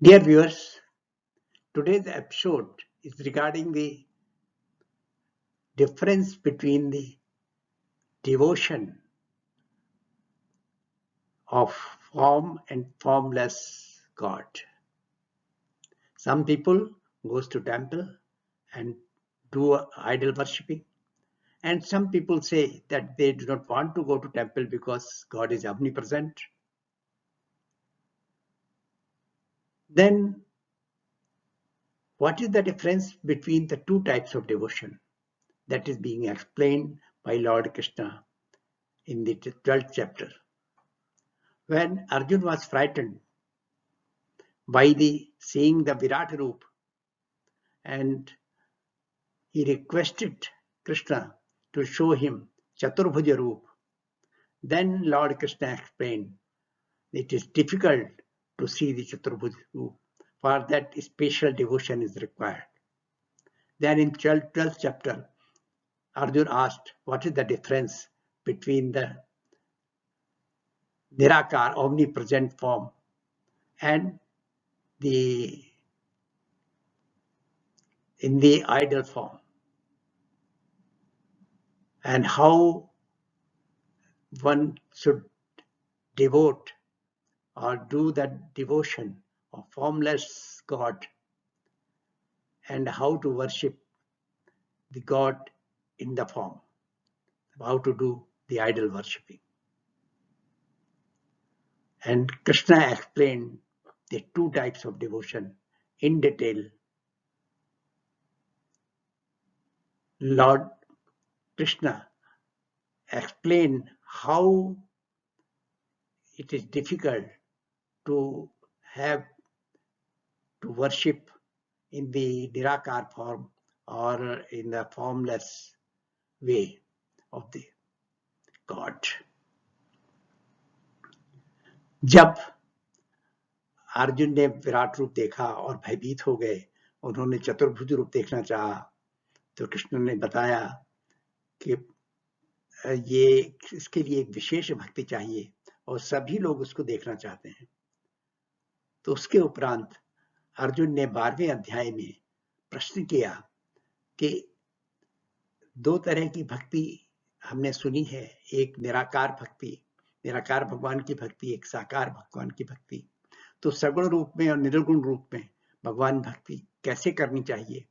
Dear viewers, today's episode is regarding the difference between the devotion of form and formless God. Some people goes to temple and do idol worshipping, and some people say that they do not want to go to temple because God is omnipresent. Then what is the difference between the two types of devotion that is being explained by Lord Krishna in the 12th chapter? When Arjun was frightened by seeing the Virat Roop, and he requested Krishna to show him Chaturbhuja Roop, then Lord Krishna explained it is difficult to see the Chaturbhuja Roop. For that, special devotion is required. Then in 12th chapter, Arjun asked, what is the difference between the Nirakar, omnipresent form, and in the idol form, and how one should devote or do that devotion of formless God, and how to worship the God in the form, how to do the idol worshipping. And Krishna explained the two types of devotion in detail. Lord Krishna explained how it is difficult to worship in the Nirakar form or in the formless way of the God. जब अर्जुन ने विराट रूप देखा और भयभीत हो गए, उन्होंने चतुर्भुज रूप देखना चाहा, तो कृष्ण ने बताया कि इसके लिए एक विशेष भक्ति चाहिए और सभी लोग उसको देखना चाहते हैं। तो उसके उपरांत अर्जुन ने 12वें अध्याय में प्रश्न किया कि दो तरह की भक्ति हमने सुनी है, एक निराकार भक्ति, निराकार भगवान की भक्ति, एक साकार भगवान की भक्ति। तो सगुण रूप में और निर्गुण रूप में भगवान भक्ति कैसे करनी चाहिए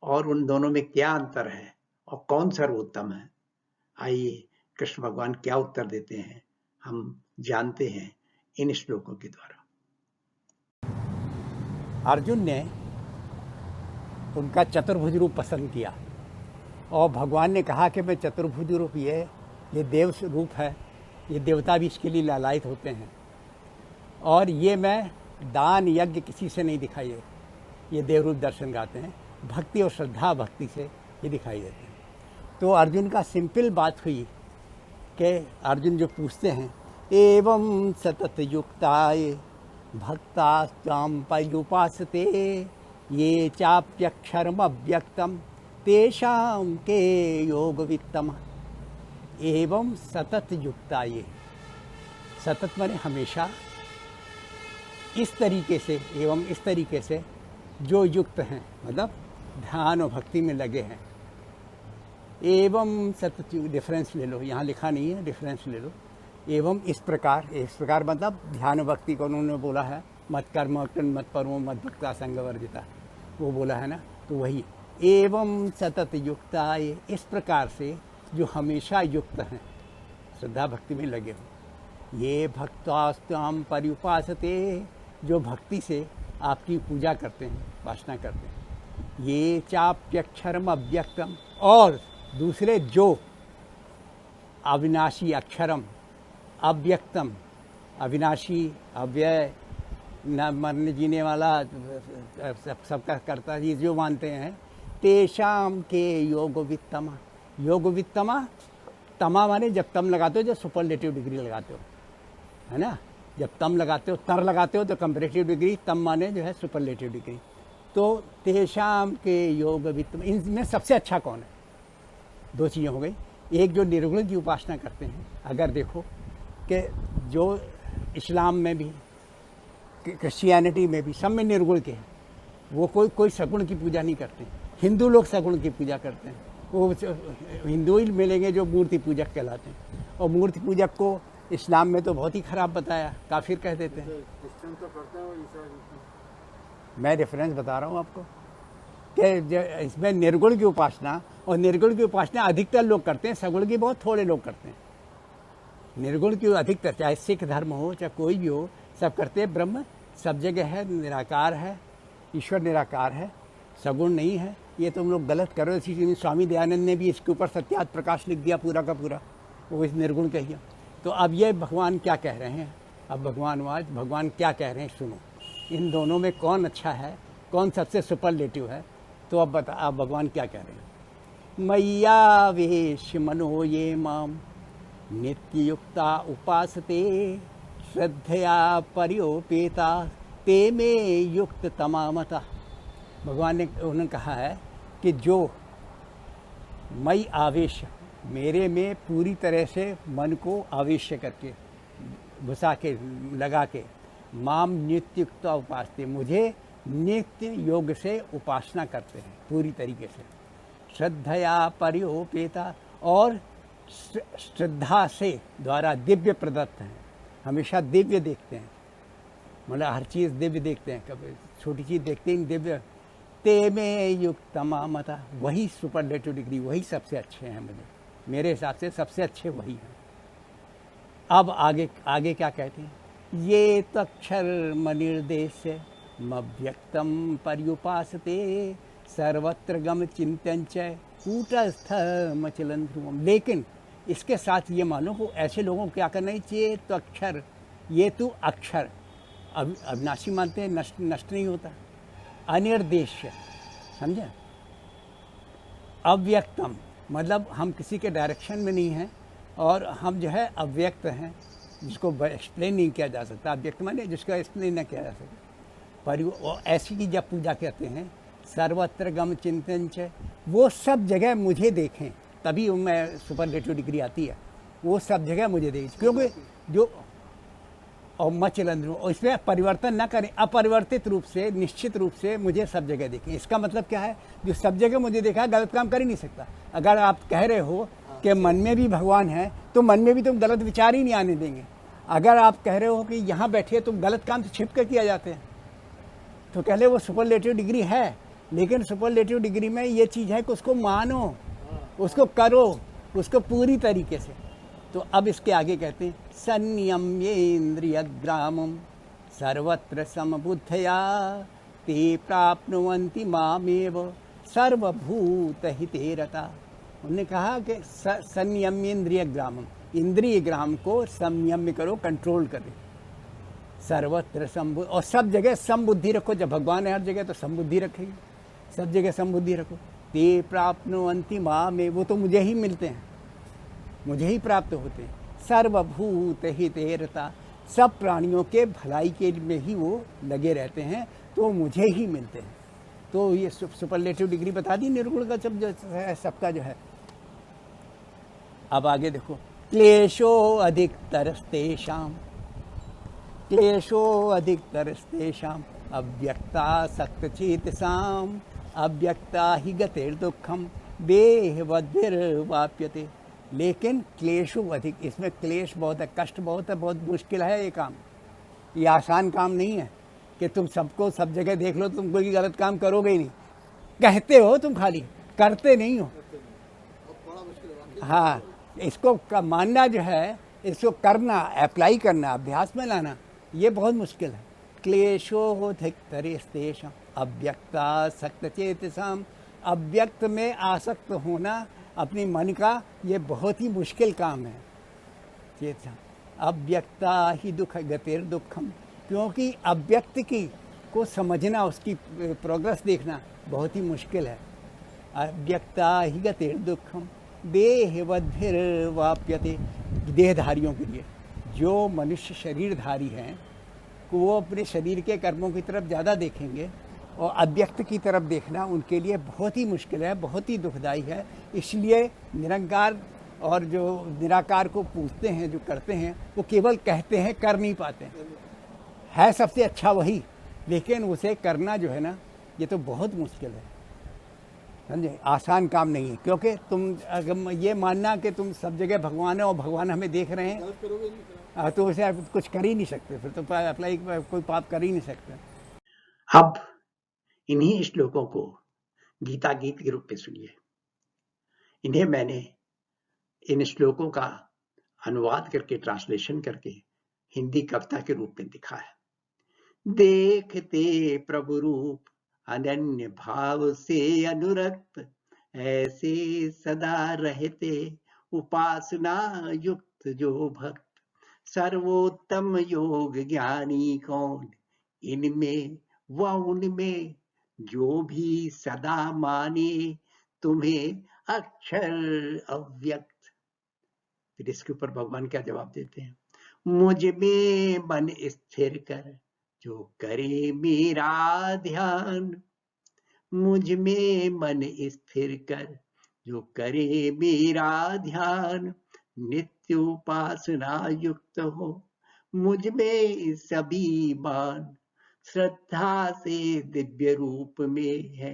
और उन दोनों में क्या अंतर है और कौन सर्वोत्तम है, आइए कृष्ण भगवान क्या उत्तर देते हैं हम जानते हैं इन श्लोकों के द्वारा। अर्जुन ने उनका चतुर्भुज रूप पसंद किया और भगवान ने कहा कि मैं चतुर्भुज रूप ये देव रूप है, ये देवता भी इसके लिए लालायित होते हैं और ये मैं दान यज्ञ किसी से नहीं दिखाई दे, ये देव रूप दर्शन गाते हैं, भक्ति और श्रद्धा भक्ति से ये दिखाई देते हैं। तो अर्जुन का सिंपल बात हुई कि अर्जुन जो पूछते हैं, एवं सतत युक्ताय भक्तास्त्वां पर्युपासते ये चाप्यक्षरम अव्यक्तम तेषां के योगवित्तम। एवं सतत युक्ताय, सतत माने हमेशा, इस तरीके से, एवं इस तरीके से जो युक्त हैं, मतलब ध्यान और भक्ति में लगे हैं। एवं सतत, डिफरेंस ले लो, यहाँ लिखा नहीं है, डिफरेंस ले लो। एवं इस प्रकार मतलब ध्यान भक्ति को उन्होंने बोला है, मत कर्म मत परमो मत भक्ता संग वर्जिता, वो बोला है ना, तो वही एवं सतत युक्ताय, इस प्रकार से जो हमेशा युक्त हैं, श्रद्धा भक्ति में लगे हो। ये भक्तास्त्वां पर्युपासते, जो भक्ति से आपकी पूजा करते हैं, उपासना करते हैं। ये चाप्यक्षरम अव्यक्तम, और दूसरे जो अविनाशी, अक्षरम अव्यक्तम, अविनाशी अव्यय, न मरने जीने वाला, सबका करता, ये जो मानते हैं, तेषाम के योगवित्तमा। योगवित्तमा, तमा माने जब तम लगाते हो, जब सुपरलेटिव डिग्री लगाते हो, है ना, जब तम लगाते हो, तर लगाते हो तो कंपैरेटिव डिग्री, तम माने जो है सुपरलेटिव डिग्री। तो तेषाम के योगवित्तम, इनमें सबसे अच्छा कौन है? दो चीज़ें हो गई, एक जो निर्गुण की उपासना करते हैं। अगर देखो कि जो इस्लाम में भी क्रिश्चियनिटी में भी सब में निर्गुण के हैं। वो कोई सगुण की पूजा नहीं करते। हिंदू लोग सगुण की पूजा करते हैं, वो हिंदू ही मिलेंगे जो मूर्ति पूजक कहलाते हैं। और मूर्ति पूजक को इस्लाम में तो बहुत ही ख़राब बताया, काफिर कह देते हैं। मैं रेफरेंस बता रहा हूँ आपको कि इसमें निर्गुण की उपासना, और निर्गुण की उपासना अधिकतर लोग करते हैं, सगुण की बहुत थोड़े लोग करते हैं। निर्गुण की अधिकतर, चाहे सिख धर्म हो चाहे कोई भी हो, सब करते हैं। ब्रह्म सब जगह है, निराकार है, ईश्वर निराकार है, सगुण नहीं है। ये तुम लोग गलत कर रहे हो। इसी स्वामी दयानंद ने भी इसके ऊपर सत्यार्थ प्रकाश लिख दिया पूरा का पूरा, वो इस निर्गुण कहिए। तो अब ये भगवान क्या कह रहे हैं, अब भगवान क्या कह रहे हैं सुनो। इन दोनों में कौन अच्छा है, कौन सबसे सुपरलेटिव है, तो अब भगवान क्या कह रहे हैं। मैया वेश मनो ये माम नित्य युक्ता उपासते श्रद्धया पर्योपेता ते में युक्त तमामता। भगवान ने उन्होंने कहा है कि जो मई आवेश, मेरे में पूरी तरह से मन को आवेश करके घुसा के लगा के, माम नित्य युक्त उपासते, मुझे नित्य योग से उपासना करते हैं पूरी तरीके से। श्रद्धया पर्योपेता, और श्रद्धा से द्वारा दिव्य प्रदत्त हैं, हमेशा दिव्य देखते हैं, मतलब हर चीज़ दिव्य देखते हैं, कभी छोटी चीज़ देखते ही दिव्य। ते में युक्त तमामता, वही सुपरलेटिव डिग्री, वही सबसे अच्छे हैं। मेरे हिसाब से सबसे अच्छे वही हैं। अब आगे क्या कहते हैं, ये तक्षर मनिर्देश्य मव्यक्तम पर्युपासते सर्वत्र गम चिंतन च कूटस्थ मचलन ध्रुवम। लेकिन इसके साथ ये मानो को ऐसे लोगों को क्या करना चाहिए, तो अक्षर, ये तो अक्षर अविनाशी मानते हैं, नष्ट नहीं होता। अनिर्देश्य, समझे, अव्यक्तम, मतलब हम किसी के डायरेक्शन में नहीं हैं, और हम जो है अव्यक्त हैं, जिसको एक्सप्लेन नहीं किया जा सकता। अव्यक्त माने जिसका एक्सप्लेन नहीं किया जा सकता। पर ऐसी की जब पूजा करते हैं, सर्वत्र गम चिंतन च, वो सब जगह मुझे देखें, तभी मैं सुपरलेटिव डिग्री आती है। वो सब जगह मुझे देखें, क्योंकि जो और मचलन, और इसमें परिवर्तन ना करें, अपरिवर्तित रूप से, निश्चित रूप से मुझे सब जगह देखें। इसका मतलब क्या है, जो सब जगह मुझे देखा है गलत काम कर ही नहीं सकता। अगर आप कह रहे हो कि मन में भी भगवान है, तो मन में भी तुम गलत विचार ही नहीं आने देंगे। अगर आप कह रहे हो कि यहाँ बैठिए, तुम गलत काम तो छिप कर किया जाते हैं, तो कह ले वो सुपरलेटिव डिग्री है। लेकिन सुपरलेटिव डिग्री में ये चीज़ है कि उसको मानो, उसको करो, उसको पूरी तरीके से। तो अब इसके आगे कहते हैं, संयम्य इंद्रिय ग्रामम सर्वत्र समबुद्धया ते प्राप्नुवन्ति मामेव सर्वभूत हिते रता। उन्होंने कहा कि संयम्य इंद्रिय ग्रामम, इंद्रिय ग्राम को संयम्य करो, कंट्रोल करो। सर्वत्र समबुद्धि, और सब जगह समबुद्धि रखो। जब भगवान है हर जगह, तो समबुद्धि रखेगी, सब जगह समबुद्धि रखो। ते प्राप्नुवन्ति मामेव, वो तो मुझे ही मिलते हैं, मुझे ही प्राप्त होते हैं। सर्वभूत हिते रता, सब प्राणियों के भलाई के में ही वो लगे रहते हैं, तो मुझे ही मिलते हैं। तो ये सुपरलेटिव डिग्री बता दी निर्गुण का, सब जो है सबका जो है। अब आगे देखो, क्लेशो अधिकतरस्तेषां, क्लेशो अधिकतरस्तेषां अव्यक्ता सक्तचेतसाम् अव्यक्ता ही गतिर्दुःखम देहवद्भिर्वाप्यते। लेकिन क्लेशो अधिक, इसमें क्लेश बहुत है, कष्ट बहुत है, बहुत मुश्किल है ये काम। ये आसान काम नहीं है कि तुम सबको सब जगह देख लो, तुम कोई गलत काम करोगे ही नहीं। कहते हो तुम, खाली करते नहीं हो। हाँ, इसको मानना जो है, इसको करना, अप्लाई करना, अभ्यास में लाना, ये बहुत मुश्किल है। क्लेशो धिक्तरेस्तेषां अव्यक्ता सक्तचेतसाम्, अव्यक्त में आसक्त होना अपने मन का, ये बहुत ही मुश्किल काम है। चेतसा अव्यक्ता ही दुख गतिर्दुःखम, क्योंकि अव्यक्त की को समझना, उसकी प्रोग्रेस देखना बहुत ही मुश्किल है। अव्यक्ता ही गतिर्दुःखम देहवद्भिर्वाप्यते, देहधारियों के लिए, जो मनुष्य शरीरधारी हैं वो अपने शरीर के कर्मों की तरफ ज़्यादा देखेंगे, और अव्यक्त की तरफ देखना उनके लिए बहुत ही मुश्किल है, बहुत ही दुखदायी है। इसलिए निरंकार और जो निराकार को पूछते हैं, जो करते हैं, वो केवल कहते हैं, कर नहीं पाते हैं। है सबसे अच्छा वही, लेकिन उसे करना जो है ना, ये तो बहुत मुश्किल है, समझे, आसान काम नहीं है। क्योंकि तुम अगर ये मानना कि तुम सब जगह भगवान है और भगवान हमें देख रहे हैं, तो उसे आप कुछ कर ही नहीं सकते, फिर तो अप्लाई कोई पाप कर ही नहीं सकते। अब इन्हीं श्लोकों को गीता गीत के रूप में सुनिए। इन्हें मैंने इन श्लोकों का अनुवाद करके, ट्रांसलेशन करके हिंदी कविता के रूप में दिखा है। देखते प्रभु रूप अनन्य भाव से अनुरक्त, ऐसे सदा रहते उपासना युक्त जो भक्त। सर्वोत्तम योग ज्ञानी कौन, इनमें व उनमें, जो भी सदा माने तुम्हें अक्षर अव्यक्त। फिर इसके ऊपर भगवान क्या जवाब देते हैं? मुझ में मन स्थिर कर, जो करे मेरा ध्यान। मुझ में मन स्थिर कर, जो करे मेरा ध्यान। नित्य उपासना युक्त हो, मुझ में सभी मान। श्रद्धा से दिव्य रूप में है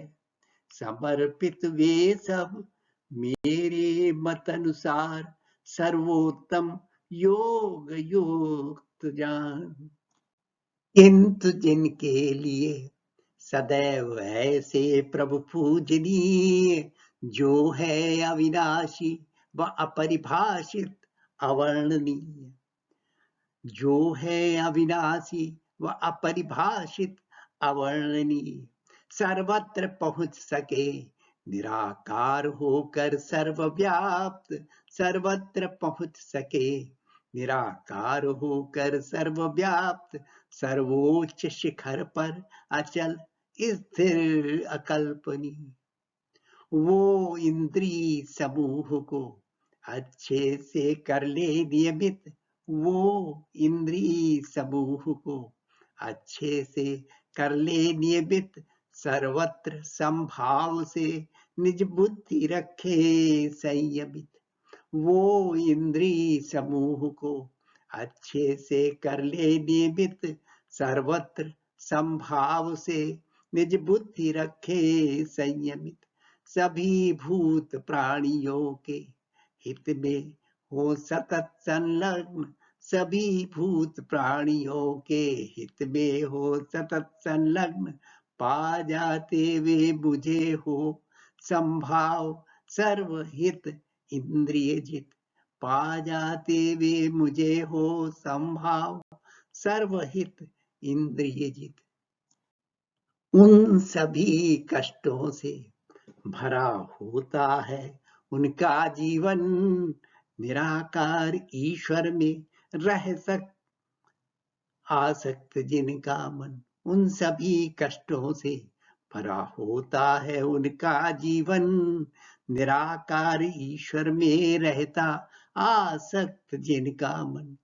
समर्पित वे सब, मेरे मत अनुसार सर्वोत्तम योग युक्त जान। किंतु जिनके लिए सदैव ऐसे प्रभु पूजनीय, जो है अविनाशी व अपरिभाषित अवर्णनीय। जो है अविनाशी व अपरिभाषित अवर्णनीय, सर्वत्र पहुंच सके निराकार होकर सर्वव्याप्त। सर्वत्र पहुंच सके निराकार होकर सर्वव्याप्त, सर्वोच्च शिखर पर अचल स्थिर अकल्पनीय। वो इंद्रिय समूह को अच्छे से कर ले नियमित, वो इंद्रिय समूह को अच्छे से कर ले नियमित। सर्वत्र संभाव से निज बुद्धि रखे संयमित। वो इंद्रिय समूह को अच्छे से कर ले नियमित। सर्वत्र संभाव से निज बुद्धि रखे संयमित। सभी भूत प्राणियों के हित में हो सतत संलग्न। सभी भूत प्राणियों के हित में हो सतत संलग्न। पा जाते वे मुझे हो संभाव सर्वहित इंद्रिय जित। पा जाते वे मुझे हो संभाव सर्वहित इंद्रिय जित। उन सभी कष्टों से भरा होता है उनका जीवन, निराकार ईश्वर में रह आसक्त जिनका मन। उन सभी कष्टों से भरा होता है उनका जीवन, निराकार ईश्वर में रहता आसक्त जिनका मन।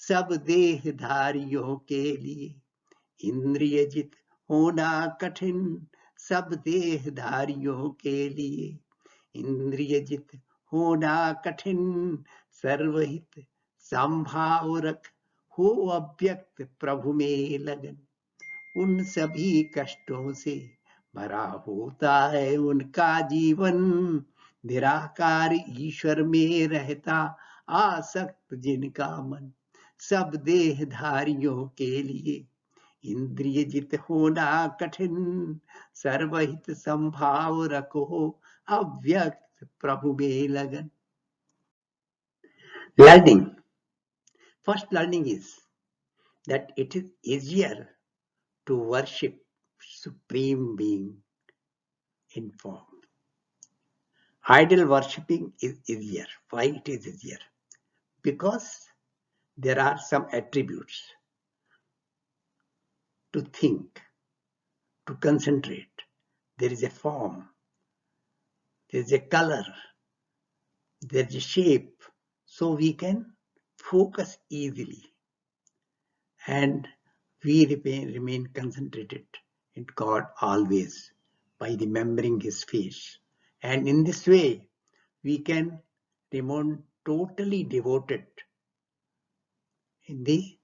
सब देहधारियों के लिए इंद्रिय जित होना कठिन। सब देहधारियों के लिए इंद्रिय जित होना कठिन। सर्वहित संभाव रख हो अव्यक्त प्रभु में लगन। उन सभी कष्टों से भरा होता है उनका जीवन, निराकार ईश्वर में रहता आसक्त जिनका मन। सब देहधारियों के लिए इंद्रिय जित होना कठिन। सर्वहित संभाव रखो अव्यक्त प्रभु में लगन। Learning. First learning is that it is easier to worship Supreme Being in form. Idol worshipping is easier. Why it is easier? Because there are some attributes to think, to concentrate. There is a form, there is a color, there is a shape, so we can focus easily and we remain concentrated in God always by remembering His face. And in this way, we can remain totally devoted in the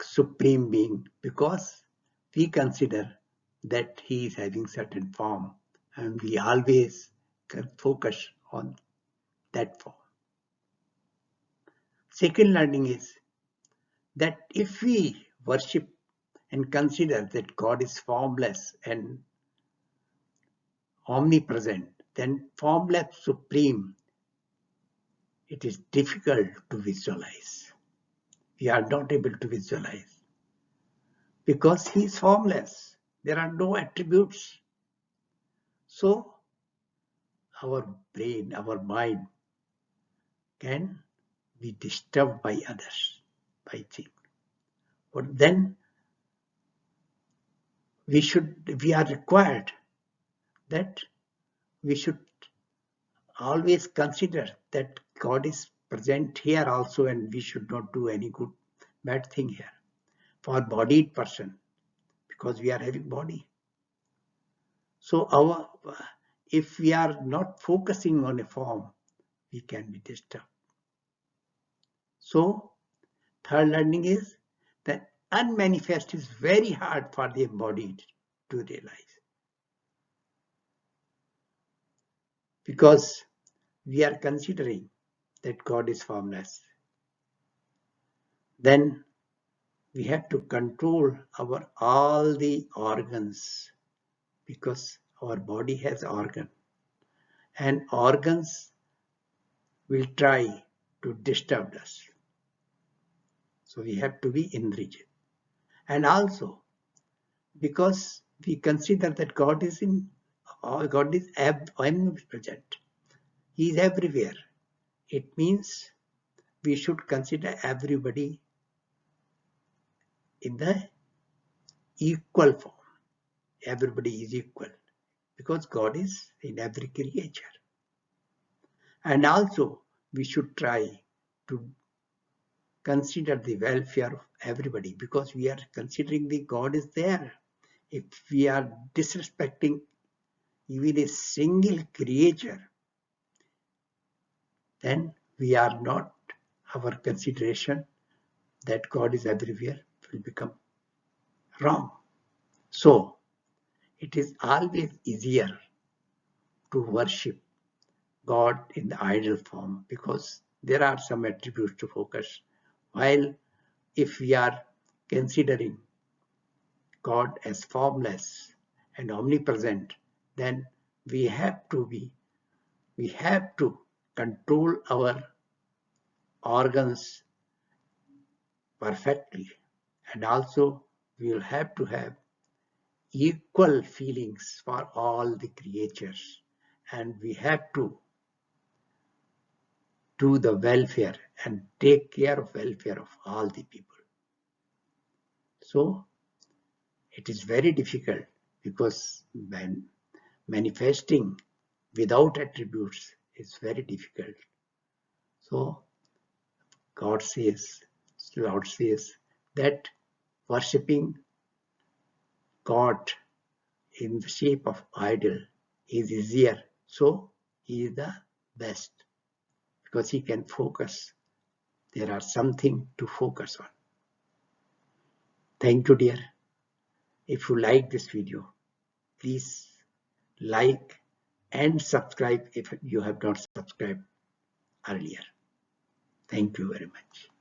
supreme being, because we consider that he is having certain form, and we always focus on that form. Second learning is that if we worship and consider that God is formless and omnipresent, then formless supreme, it is difficult to visualize. We are not able to visualize because he is formless. There are no attributes. So our brain, our mind can be disturbed by others, by things. But then we are required that we should always consider that God is present here also, and we should not do any bad thing here for bodied person, because we are having body. So if we are not focusing on a form, we can be disturbed. So third learning is that unmanifest is very hard for the embodied to realize, because we are considering that God is formless. Then we have to control all the organs, because our body has organ, and organs will try to disturb us. So we have to be in region. And also, because we consider that God is omnipresent, he is everywhere. It means we should consider everybody in the equal form. Everybody is equal, because God is in every creature. And also, we should try to consider the welfare of everybody, because we are considering the God is there. If we are disrespecting even a single creature, then we are not, our consideration that God is everywhere will become wrong. So it is always easier to worship God in the ideal form, because there are some attributes to focus. While if we are considering God as formless and omnipresent, then we have to control our organs perfectly, and also we will have to have equal feelings for all the creatures, and we have to do the welfare and take care of welfare of all the people. So it is very difficult, because when manifesting without attributes is very difficult. So Lord says that worshipping God in the shape of idol is easier. So he is the best, because he can focus. There are something to focus on. Thank you, dear. If you like this video, please like and subscribe if you have not subscribed earlier. Thank you very much.